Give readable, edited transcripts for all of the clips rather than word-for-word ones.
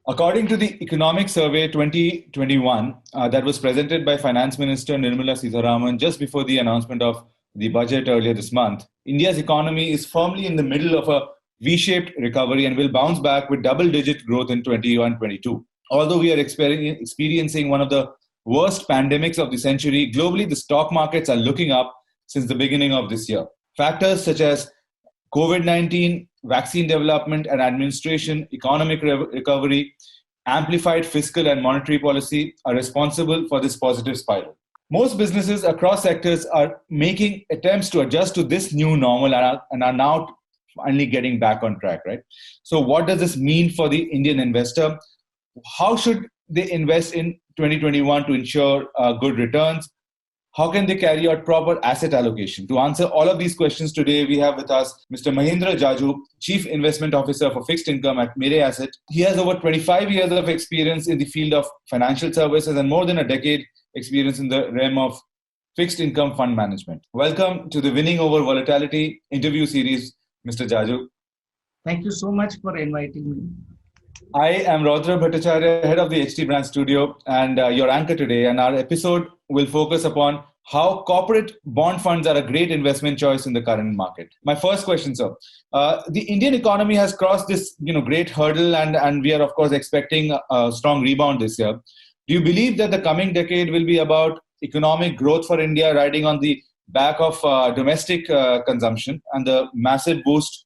According to the Economic Survey 2021 that was presented by Finance Minister Nirmala Sitharaman just before the announcement of the budget earlier this month, India's economy is firmly in the middle of a V-shaped recovery and will bounce back with double-digit growth in 21-22. Although we are experiencing one of the worst pandemics of the century, globally the stock markets are looking up since the beginning of this year. Factors such as COVID-19, vaccine development and administration, economic recovery, amplified fiscal and monetary policy are responsible for this positive spiral. Most businesses across sectors are making attempts to adjust to this new normal and are now finally getting back on track, right? So what does this mean for the Indian investor? How should they invest in 2021 to ensure good returns? How can they carry out proper asset allocation? To answer all of these questions today, we have with us Mr. Mahendra Jajoo, Chief Investment Officer for Fixed Income at Mirae Asset. He has over 25 years of experience in the field of financial services and more than a decade experience in the realm of fixed income fund management. Welcome to the Winning Over Volatility interview series, Mr. Jajoo. Thank you so much for inviting me. I am Raudra Bhattacharya, head of the HT Brand Studio, and your anchor today. And our episode will focus upon how corporate bond funds are a great investment choice in the current market. My first question, sir. The Indian economy has crossed this great hurdle, and we are, of course, expecting a strong rebound this year. Do you believe that the coming decade will be about economic growth for India riding on the back of domestic consumption and the massive boost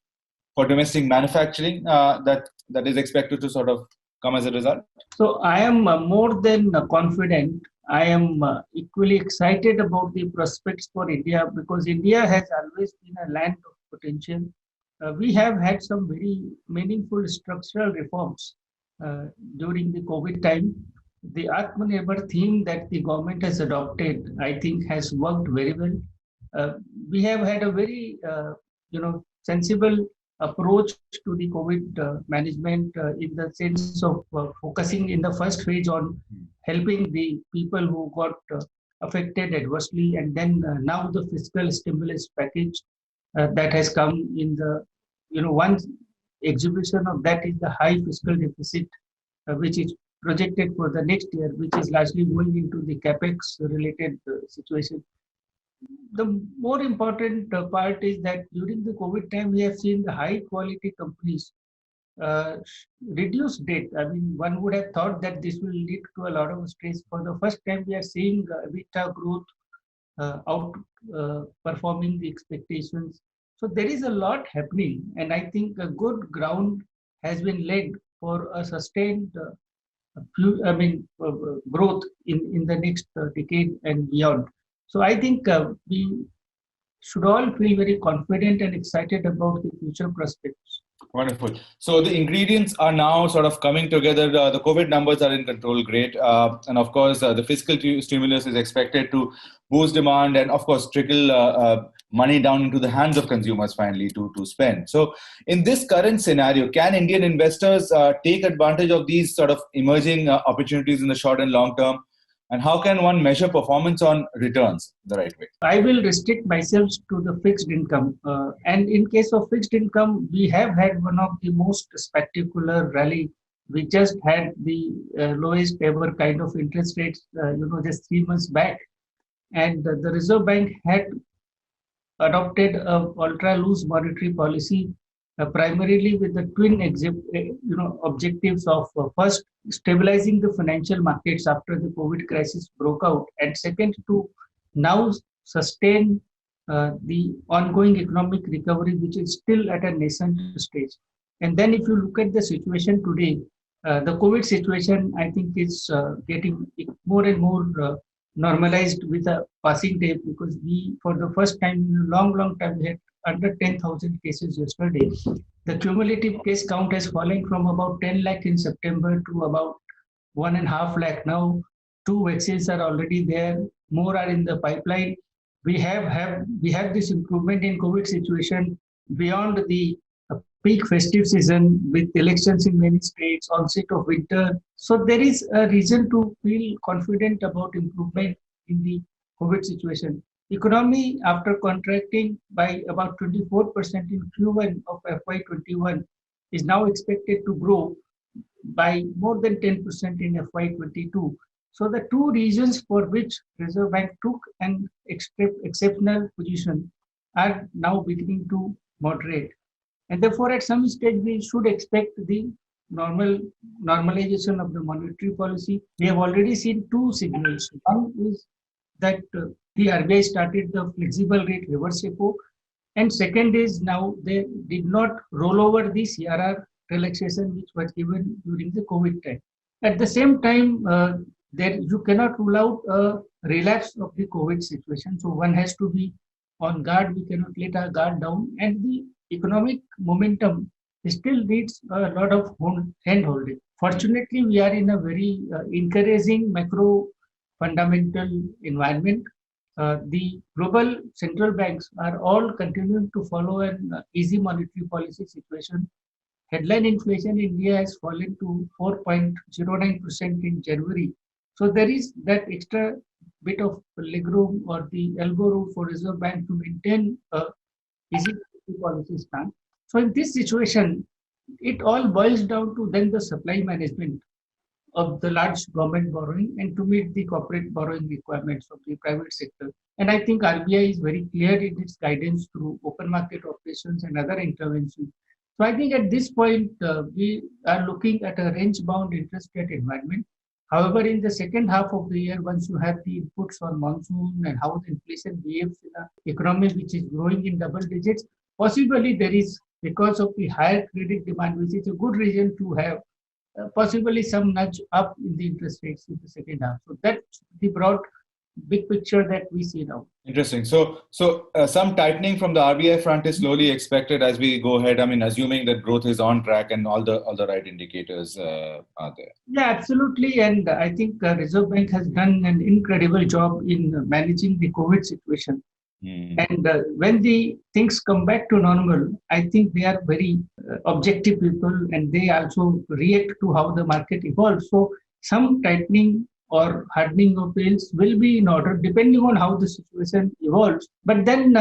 for domestic manufacturing that is expected to sort of come as a result? So I am more than confident. I am equally excited about the prospects for India because India has always been a land of potential. We have had some very meaningful structural reforms during the COVID time. The Atmanirbhar theme that the government has adopted, I think, has worked very well. We have had a very, sensible approach to the COVID management in the sense of focusing in the first phase on helping the people who got affected adversely, and then now the fiscal stimulus package that has come in the, one exhibition of that is the high fiscal deficit, which is projected for the next year, which is largely going into the capex related situation. The more important part is that during the COVID time, we have seen the high quality companies reduce debt. I mean, one would have thought that this will lead to a lot of stress. For the first time, we are seeing EBITDA growth outperforming the expectations. So there is a lot happening, and I think a good ground has been laid for a sustained growth in the next decade and beyond. So I think we should all feel very confident and excited about the future prospects. Wonderful. So the ingredients are now sort of coming together. The COVID numbers are in control, great. And of course, the fiscal stimulus is expected to boost demand and of course trickle money down into the hands of consumers finally to spend. So in this current scenario, can Indian investors take advantage of these sort of emerging opportunities in the short and long term? And how can one measure performance on returns the right way? I will restrict myself to the fixed income. And in case of fixed income, we have had one of the most spectacular rally. We just had the lowest ever kind of interest rates, just 3 months back. And the Reserve Bank had adopted a ultra loose monetary policy, primarily with the twin objectives of first stabilizing the financial markets after the COVID crisis broke out, and second to now sustain the ongoing economic recovery, which is still at a nascent stage. And then if you look at the situation today, the COVID situation, I think, is getting more and more normalized with a passing day, because we, for the first time in a long time, we had under 10,000 cases yesterday. The cumulative case count has fallen from about 10 lakh in September to about 1.5 lakh now. 2 vaccines are already there. More are in the pipeline. We have this improvement in COVID situation beyond the peak festive season with elections in many states, onset of winter. So there is a reason to feel confident about improvement in the COVID situation. Economy, after contracting by about 24% in Q1 of FY21, is now expected to grow by more than 10% in FY22. So the two reasons for which Reserve Bank took an exceptional position are now beginning to moderate. And therefore, at some stage, we should expect the normalization of the monetary policy. We have already seen two signals. One is that the RBI started the flexible rate reverse repo, and second is now they did not roll over the CRR relaxation which was given during the COVID time. At the same time, there you cannot rule out a relapse of the COVID situation. So one has to be on guard. We cannot let our guard down, and the economic momentum still needs a lot of hand holding. Fortunately, we are in a very encouraging macro fundamental environment. The global central banks are all continuing to follow an easy monetary policy situation. Headline inflation in India has fallen to 4.09% in January. So there is that extra bit of leg room or the elbow room for Reserve Bank to maintain a easy policy stance. So in this situation, it all boils down to then the supply management of the large government borrowing and to meet the corporate borrowing requirements of the private sector. And I think RBI is very clear in its guidance through open market operations and other interventions. So I think at this point, we are looking at a range-bound interest rate environment. However, in the second half of the year, once you have the inputs on monsoon and how the inflation behaves in an economy which is growing in double digits, possibly there is, because of the higher credit demand, which is a good reason to have possibly some nudge up in the interest rates in the second half. So that's the broad big picture that we see now. Interesting. So some tightening from the RBI front is slowly expected as we go ahead. I mean, assuming that growth is on track and all the right indicators are there. Yeah, absolutely. And I think Reserve Bank has done an incredible job in managing the COVID situation. And when the things come back to normal, I think they are very objective people and they also react to how the market evolves. So some tightening or hardening of yields will be in order depending on how the situation evolves. But then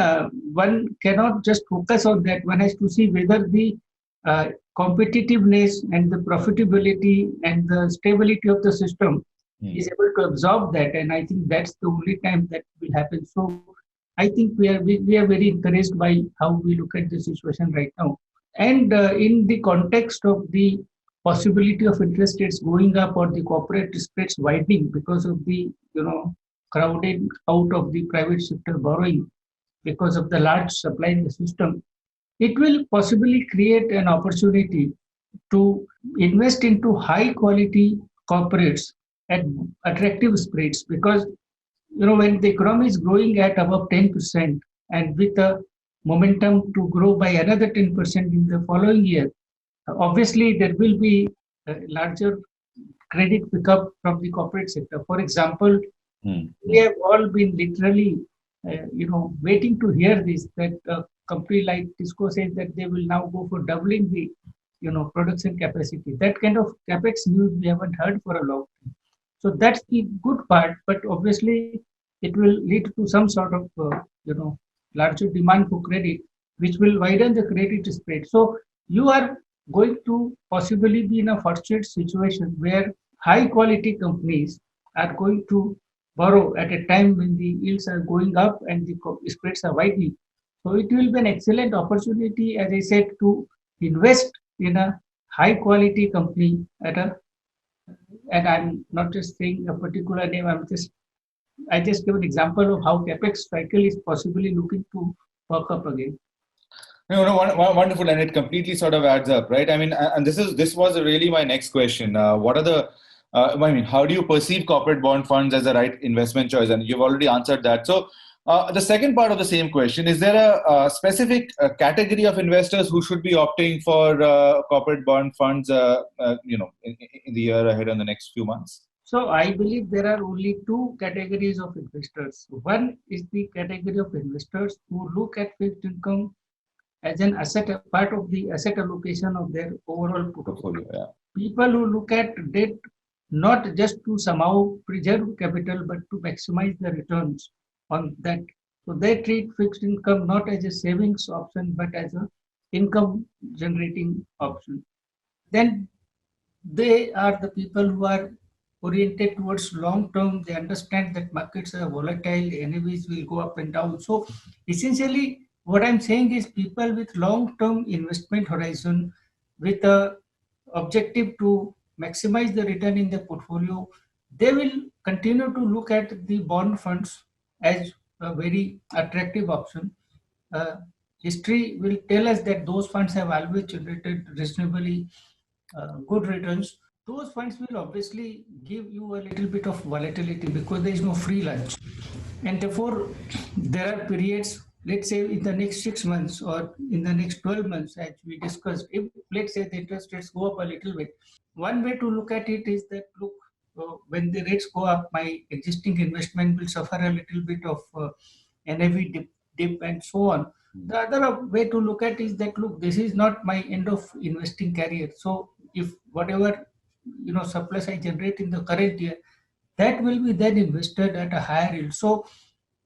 one cannot just focus on that. One has to see whether the competitiveness and the profitability and the stability of the system is able to absorb that. And I think that's the only time that will happen. So I think we are very encouraged by how we look at the situation right now. And in the context of the possibility of interest rates going up or the corporate spreads widening because of the crowding out of the private sector borrowing because of the large supply in the system, it will possibly create an opportunity to invest into high quality corporates at attractive spreads because when the economy is growing at above 10% and with a momentum to grow by another 10% in the following year, obviously there will be a larger credit pickup from the corporate sector. For example, we have all been literally, waiting to hear this, that a company like Tisco says that they will now go for doubling the, production capacity. That kind of capex news we haven't heard for a long time. So that's the good part, but obviously it will lead to some sort of, larger demand for credit, which will widen the credit spread. So you are going to possibly be in a fortunate situation where high quality companies are going to borrow at a time when the yields are going up and the spreads are widening. So it will be an excellent opportunity, as I said, to invest in a high quality company and I'm not just saying a particular name, I just give an example of how capex cycle is possibly looking to work up again. Wonderful, and it completely sort of adds up, right? I mean, and this was really my next question. What are the how do you perceive corporate bond funds as the right investment choice? And you've already answered that. So the second part of the same question, is there a specific category of investors who should be opting for corporate bond funds, in the year ahead and the next few months? So I believe there are only two categories of investors. One is the category of investors who look at fixed income as an asset, a part of the asset allocation of their overall portfolio. Yeah. People who look at debt not just to somehow preserve capital, but to maximize the returns on that. So they treat fixed income not as a savings option, but as an income generating option. Then they are the people who are oriented towards long term. They understand that markets are volatile, NAVs will go up and down. So essentially, what I'm saying is people with long term investment horizon, with a objective to maximize the return in the portfolio, they will continue to look at the bond funds as a very attractive option. Uh, History will tell us that those funds have always generated reasonably good returns. Those funds will obviously give you a little bit of volatility because there is no free lunch. And therefore, there are periods, let's say in the next 6 months or in the next 12 months, as we discussed, if let's say the interest rates go up a little bit, one way to look at it is that, look, when the rates go up, my existing investment will suffer a little bit of NAV dip and so on. The other way to look at is that, look, this is not my end of investing career. So if whatever surplus I generate in the current year, that will be then invested at a higher yield. So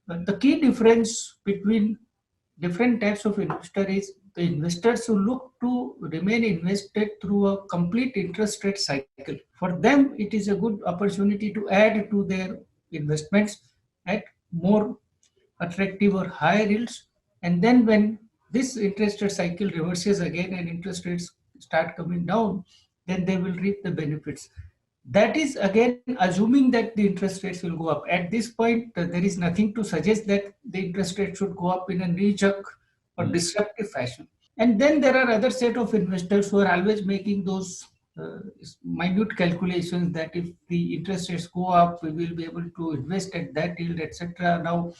the key difference between different types of investor is the investors who look to remain invested through a complete interest rate cycle. For them, it is a good opportunity to add to their investments at more attractive or higher yields. And then when this interest rate cycle reverses again and interest rates start coming down, then they will reap the benefits. That is again assuming that the interest rates will go up. At this point, there is nothing to suggest that the interest rate should go up in a knee-jerk or disruptive fashion. And then there are other set of investors who are always making those uh, minute calculations that if the interest rates go up, we will be able to invest at that yield, etc. Now,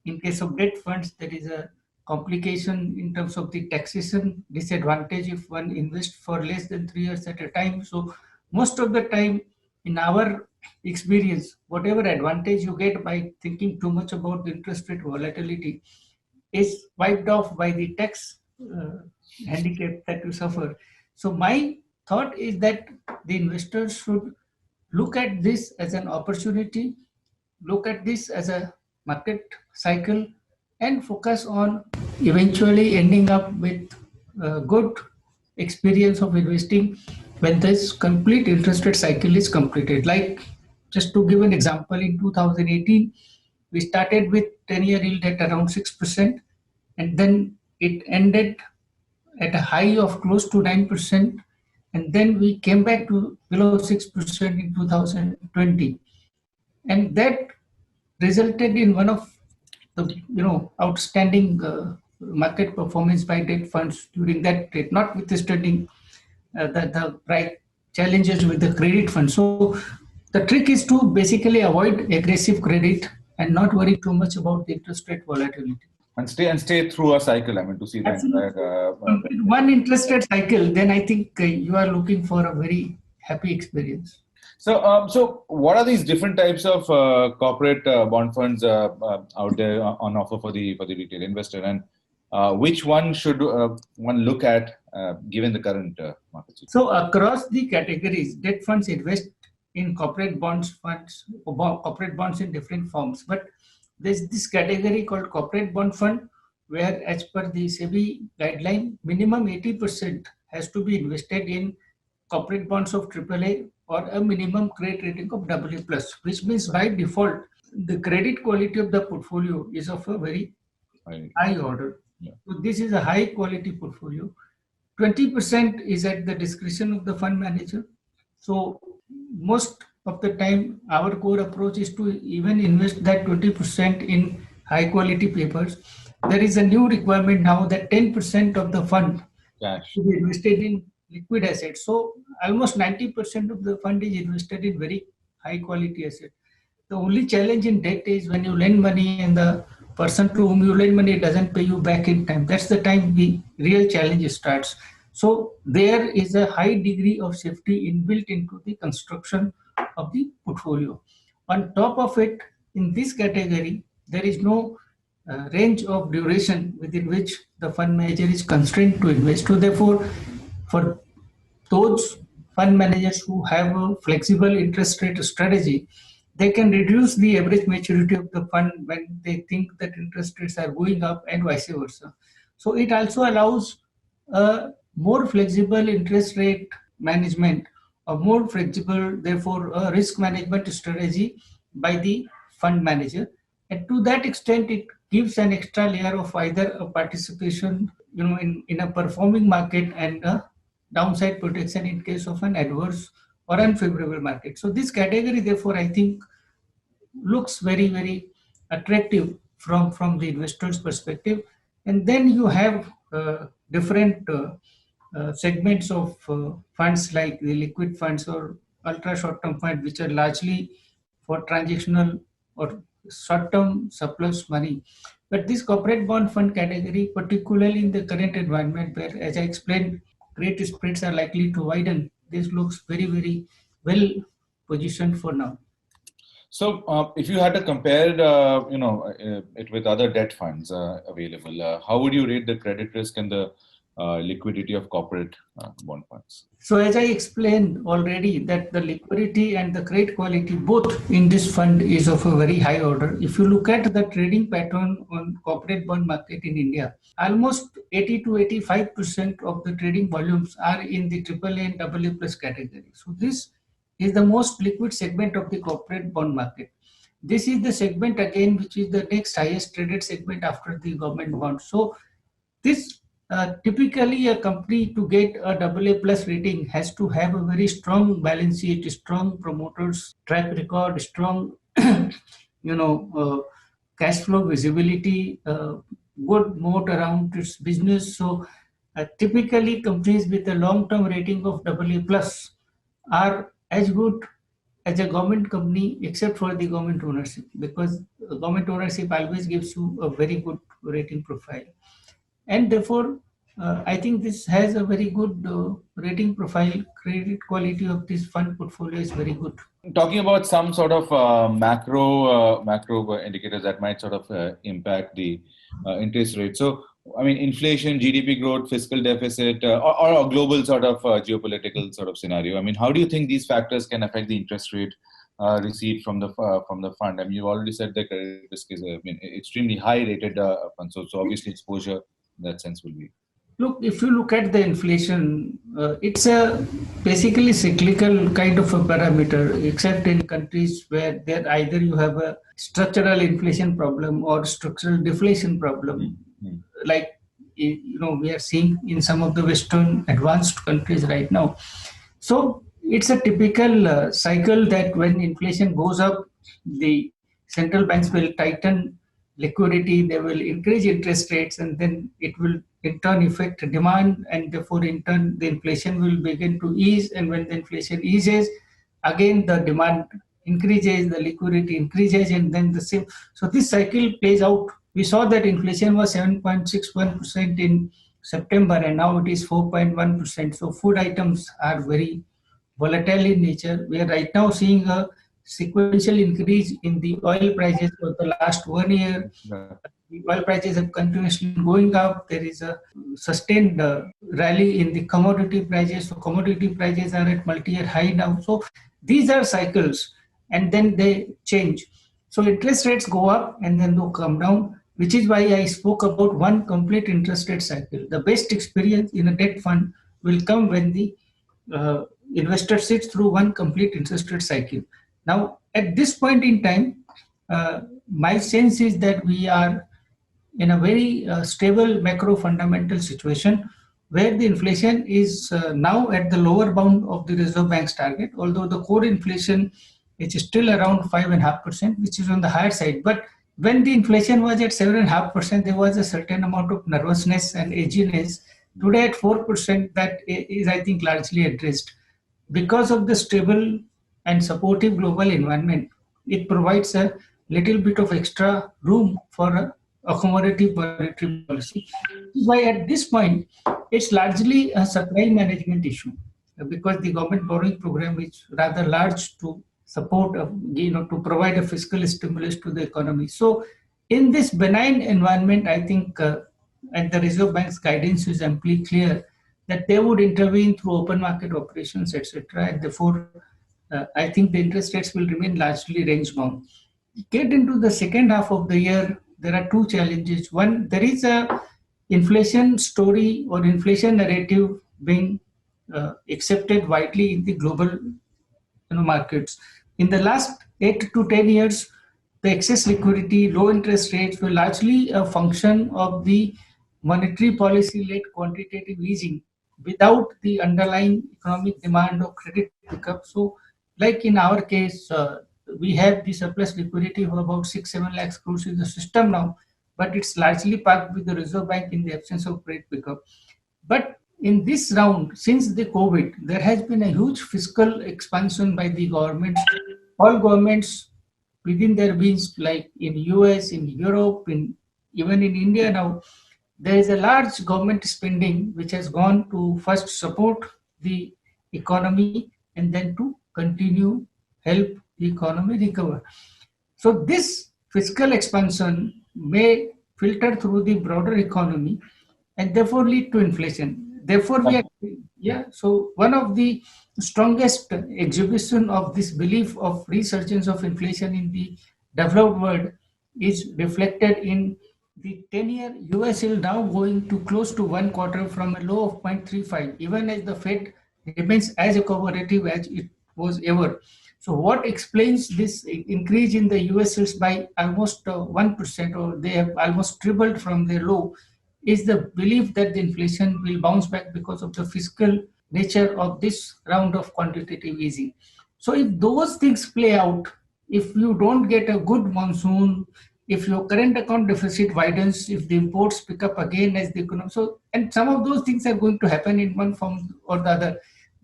in case of debt funds, there is a complication in terms of the taxation disadvantage if one invests for less than 3 years at a time. So most of the time, in our experience, whatever advantage you get by thinking too much about the interest rate volatility is wiped off by the tax handicap that you suffer. So my thought is that the investors should look at this as an opportunity, look at this as a market cycle, and focus on eventually ending up with a good experience of investing when this complete interest rate cycle is completed. Like, just to give an example, in 2018, we started with 10-year yield at around 6%, and then it ended at a high of close to 9%, and then we came back to below 6% in 2020. And that resulted in one of the outstanding market performance by debt funds during that period, notwithstanding the right challenges with the credit fund. So the trick is to basically avoid aggressive credit and not worry too much about the interest rate volatility. And stay through a cycle. I mean, to see the entire one interest rate cycle, then I think you are looking for a very happy experience. So what are these different types of corporate bond funds out there on offer for the retail investor, and which one should one look at given the current market situation? So across the categories, debt funds invest in corporate bonds corporate bonds in different forms. But there's this category called corporate bond fund, where as per the SEBI guideline, minimum 80% has to be invested in corporate bonds of AAA or a minimum credit rating of AA+, which means by default, the credit quality of the portfolio is of a very high order. Yeah. So this is a high quality portfolio. 20% is at the discretion of the fund manager. So most of the time, our core approach is to even invest that 20% in high quality papers. There is a new requirement now that 10% of the fund should be invested in liquid assets. So almost 90% of the fund is invested in very high quality assets. The only challenge in debt is when you lend money and the person to whom you lend money doesn't pay you back in time. That's the time the real challenge starts. So there is a high degree of safety inbuilt into the construction of the portfolio. On top of it, in this category, there is no range of duration within which the fund manager is constrained to invest. So therefore, for those fund managers who have a flexible interest rate strategy, they can reduce the average maturity of the fund when they think that interest rates are going up and vice versa. So it also allows a more flexible interest rate management a more flexible, therefore, risk management strategy by the fund manager. And to that extent, it gives an extra layer of either a participation, in a performing market and a downside protection in case of an adverse or unfavorable market. So this category, therefore, I think looks very, very attractive from the investor's perspective. And then you have different segments of funds like the liquid funds or ultra short-term funds, which are largely for transactional or short-term surplus money. But this corporate bond fund category, particularly in the current environment where, as I explained, great spreads are likely to widen, this looks very, very well positioned for now. So, if you had to compare, it with other debt funds available, how would you rate the credit risk and the liquidity of corporate bond funds? So, as I explained already, that the liquidity and the credit quality both in this fund is of a very high order. If you look at the trading pattern on corporate bond market in India, almost 80 to 85% of the trading volumes are in the AAA and AA plus category. So, this is the most liquid segment of the corporate bond market. This is the segment again which is the next highest traded segment after the government bond. So this typically a company to get a AA plus rating has to have a very strong balance sheet, strong promoters track record, strong cash flow visibility, good moat around its business. So typically companies with a long-term rating of AA plus are as good as a government company except for the government ownership, because government ownership always gives you a very good rating profile. And therefore, I think this has a very good rating profile. Credit quality of this fund portfolio is very good. Talking about some sort of macro indicators that might sort of impact the interest rate. So, I mean, inflation, GDP growth, fiscal deficit, or a global sort of geopolitical sort of scenario. I mean, how do you think these factors can affect the interest rate received from the fund? I mean, you already said the credit risk is extremely high rated fund, so obviously exposure in that sense will be. Look, if you look at the inflation, it's a basically cyclical kind of a parameter, except in countries where there either you have a structural inflation problem or structural deflation problem, like we are seeing in some of the Western advanced countries right now. So it's a typical cycle that when inflation goes up, the central banks will tighten liquidity, they will increase interest rates, and then it will in turn affect demand, and therefore in turn the inflation will begin to ease. And when the inflation eases, again the demand increases, the liquidity increases, and then the same. So this cycle plays out. We saw that inflation was 7.61% in September, and now it is 4.1%. So food items are very volatile in nature. We are right now seeing a sequential increase in the oil prices for the last 1 year. The oil prices have continuously been going up. There is a sustained rally in the commodity prices. So commodity prices are at multi-year high now. So these are cycles, and then they change. So interest rates go up and then they come down, which is why I spoke about one complete interest rate cycle. The best experience in a debt fund will come when the investor sits through one complete interest rate cycle. Now, at this point in time, my sense is that we are in a very stable macro fundamental situation where the inflation is now at the lower bound of the Reserve Bank's target, although the core inflation is still around 5.5%, which is on the higher side. But when the inflation was at 7.5%, there was a certain amount of nervousness and edginess. Today at 4%, that is, I think, largely addressed. Because of the stable and supportive global environment, it provides a little bit of extra room for a accommodative monetary policy. Why at this point, it's largely a supply management issue, because the government borrowing program is rather large to support, to provide a fiscal stimulus to the economy. So in this benign environment, I think, and the Reserve Bank's guidance is amply clear that they would intervene through open market operations, etc. And therefore, I think the interest rates will remain largely range bound. Get into the second half of the year, there are two challenges. One, there is a inflation story or inflation narrative being accepted widely in the global markets. In the last 8 to 10 years, the excess liquidity, low interest rates were largely a function of the monetary policy-led quantitative easing without the underlying economic demand or credit pickup. So, like in our case, we have the surplus liquidity of about 6-7 lakhs crores in the system now, but it's largely parked with the Reserve Bank in the absence of credit pickup. But in this round, since the COVID, there has been a huge fiscal expansion by the governments. All governments within their means, like in US, in Europe, in even in India now, there is a large government spending which has gone to first support the economy and then to continue help the economy recover. So this fiscal expansion may filter through the broader economy and therefore lead to inflation. Therefore, so one of the strongest exhibition of this belief of resurgence of inflation in the developed world is reflected in the 10-year US yield now going to close to 1/4 from a low of 0.35, even as the Fed remains as accommodative as it was ever. So what explains this increase in the US yields by almost 1%, or they have almost tripled from their low, is the belief that the inflation will bounce back because of the fiscal nature of this round of quantitative easing. So if those things play out, if you don't get a good monsoon, if your current account deficit widens, if the imports pick up again as the economy, so and some of those things are going to happen in one form or the other,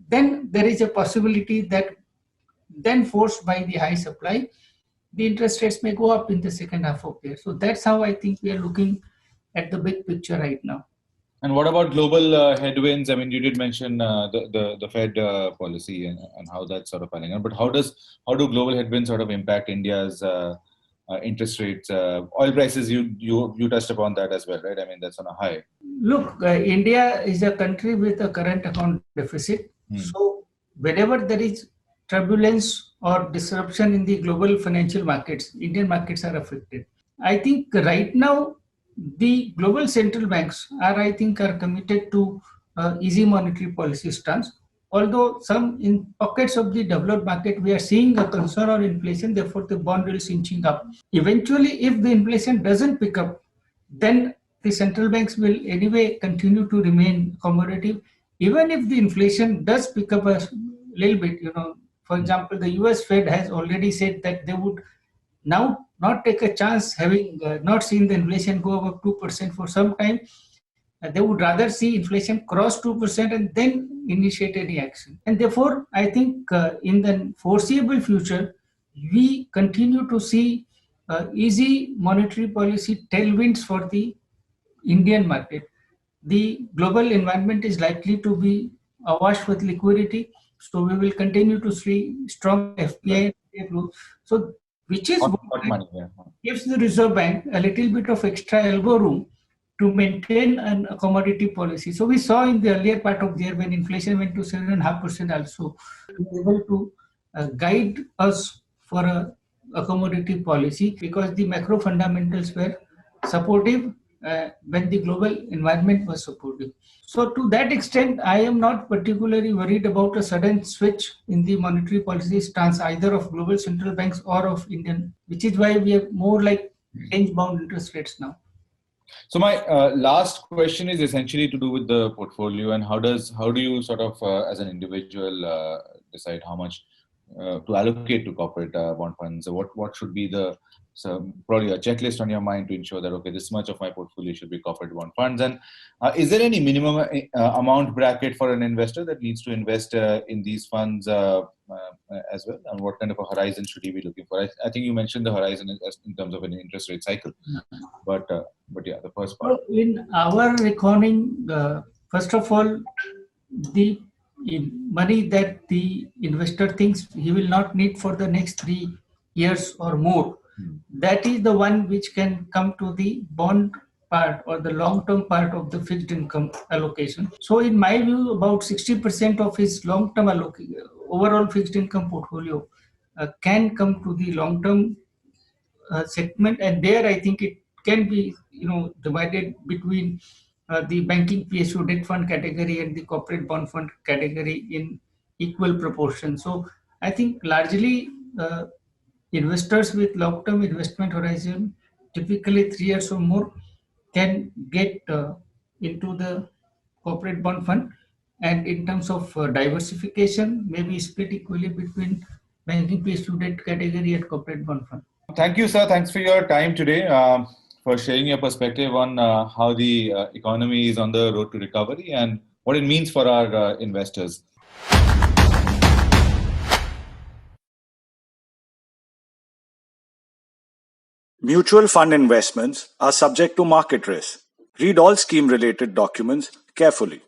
then there is a possibility that then forced by the high supply, the interest rates may go up in the second half of the year. So that's how I think we are looking at the big picture right now. And what about global headwinds? I mean, you did mention the Fed policy and how that's sort of panning out. But how do global headwinds sort of impact India's interest rates? Oil prices, you touched upon that as well, right? I mean, that's on a high. Look, India is a country with a current account deficit. So whenever there is turbulence or disruption in the global financial markets, Indian markets are affected. I think right now the global central banks are committed to easy monetary policy stance. Although some in pockets of the developed market, we are seeing a concern on inflation, therefore the bond yield is inching up. Eventually, if the inflation doesn't pick up, then the central banks will anyway continue to remain accommodative. Even if the inflation does pick up a little bit, for example, the US Fed has already said that they would now not take a chance having not seen the inflation go above 2% for some time. They would rather see inflation cross 2% and then initiate any action. And therefore, I think in the foreseeable future, we continue to see easy monetary policy tailwinds for the Indian market. The global environment is likely to be awash with liquidity, so we will continue to see strong FPI flow. So, which is what money, gives the Reserve Bank a little bit of extra elbow room to maintain an accommodative policy. So we saw in the earlier part of the year when inflation went to 7.5% also, we were able to guide us for a accommodative policy because the macro fundamentals were supportive when the global environment was supportive. So to that extent, I am not particularly worried about a sudden switch in the monetary policy stance either of global central banks or of Indian, which is why we have more like range-bound interest rates now. So my last question is essentially to do with the portfolio and how do you sort of as an individual decide how much to allocate to corporate bond funds? What should be probably a checklist on your mind to ensure that okay, this much of my portfolio should be corporate bond funds, and is there any minimum amount bracket for an investor that needs to invest in these funds as well, and what kind of a horizon should he be looking for? I think you mentioned the horizon in terms of an interest rate cycle, but yeah, the first part. So in our reckoning, first of all, the money that the investor thinks he will not need for the next 3 years or more, that is the one which can come to the bond part or the long-term part of the fixed income allocation. So in my view, about 60% of his long-term overall fixed income portfolio can come to the long-term segment, and there I think it can be divided between the banking PSU debt fund category and the corporate bond fund category in equal proportion. So I think largely investors with long-term investment horizon, typically 3 years or more, can get into the corporate bond fund. And in terms of diversification, maybe split equally between banking PSU debt category and corporate bond fund. Thank you, sir. Thanks for your time today, for sharing your perspective on how the economy is on the road to recovery and what it means for our investors. Mutual fund investments are subject to market risk. Read all scheme related documents carefully.